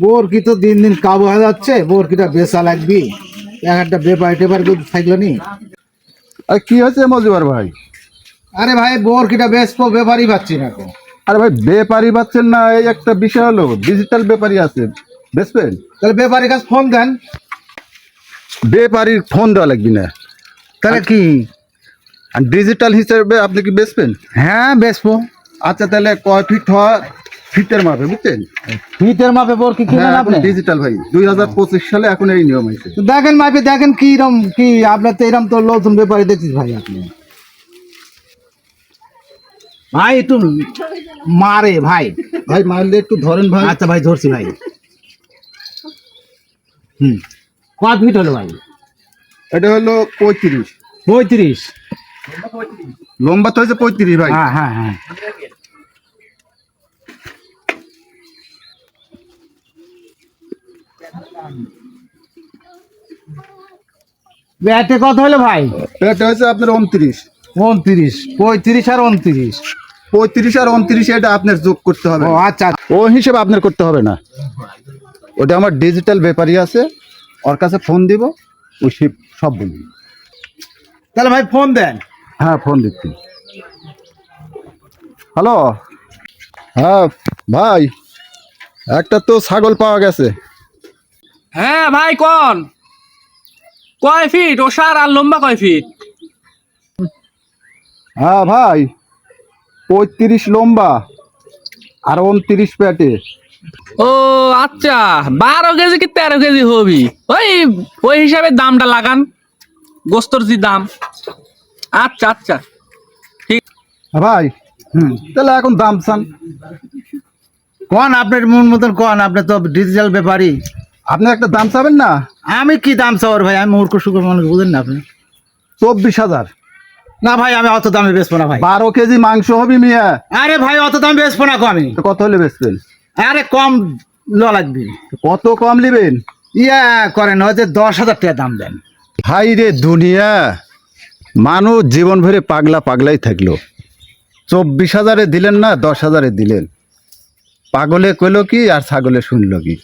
বোরকি তো দিন দিন কাবু হয়ে যাচ্ছে, বোরকিটা বেচা লাগবি। একটা ব্যাপার টেপার থাকলো নি। আর কি হয়েছে মজিবর ভাই? আরে ভাই বোরকিটা বেচবো, ব্যাপারই পাচ্ছি না তো। আরে ভাই বেপারি পাচ্ছেন না, এই একটা বিষয় হলো ডিজিটাল বেপারি আছে, বেচবেন? তাহলে ব্যাপারীর কাছে ফোন দেন। বেপারির ফোন দেওয়া লাগবে না। তাহলে কি? আর ডিজিটাল হিসেবে আপনি কি বেচবেন? হ্যাঁ বেচবো। আচ্ছা তাহলে কয় ফিট হয় ফিটের মাপে, বুঝছেন? ফিটের মাপে বোরকি কিনেন হ্যাঁ আপনি? ডিজিটাল ভাই, 2025 সালে এখন এই নিয়ম হয়েছে। তো দেখেন মাপে, দেখেন কি রকম কি। আপনার তো এরকম তো নতুন ব্যাপারী দেখছিস ভাই আপনি। ভাই একটু মারে ভাই। ভাই মারলে একটু ধরেন ভাই। আচ্ছা ভাই ধরছি ভাই। কত ফিট হলো ভাই? এটা হলো 35। 35। লম্বা তো হয়েছে 35 ভাই। হ্যাঁ হ্যাঁ হ্যাঁ। ব্যাটে কত হলো ভাই? এটা হয়েছে আপনার 29। 29, 35 আর 29। 35 আর 29 এটা আপনার যোগ করতে হবে। ও আচ্ছা। ও হিসেবে আপনার করতে হবে না, ওটা আমার ডিজিটাল ব্যাপারই আছে, ওর কাছে ফোন দিব, ও সব বলবি। তাহলে ভাই ফোন দেন। হ্যাঁ ফোন দিচ্ছি। হ্যালো, হ্যাঁ ভাই, একটা তো ছাগল পাওয়া গেছে। হ্যাঁ ভাই কোন কয় ফিট ওসার আর লম্বা কয় ফিট? হ্যাঁ ভাই, 35 লম্বা আর 29 পেটে। ও আচ্ছা, 12 কেজি কি 13 কেজি হবি? ওই ওই হিসাবে দামটা লাগান, গোস্তর যে দাম। আচ্ছা আচ্ছা হ্যাঁ ভাই, তাহলে এখন দাম চান? কোন আপনার মন মতন কোন, আপনি তো ডিজিটাল ব্যাপারী। আপনি একটা দাম চাবেন না? আমি কি দাম চাওয়ার ভাই? আমি মূর্খ শুকর মানুষ, বুঝেন না আপনি? 24,000। না ভাই আমি অত দামে বেচবো না ভাই। 12 কেজি মাংস হবে মিয়া। আরে ভাই অত দামে বেচবো না আমি। তো কত হলে বেচবেন? আরে কম লাগবে। কত কম নেবেন? ইয়া করেন হয়তো 10,000 টাকা দাম দেন। হাই রে দুনিয়া, মানুষ জীবন ভরে পাগলা পাগলাই থাকলো। 24,000 দিলেন না, 10,000 দিলেন। পাগলে কইলো কি আর ছাগলে শুনলো কি?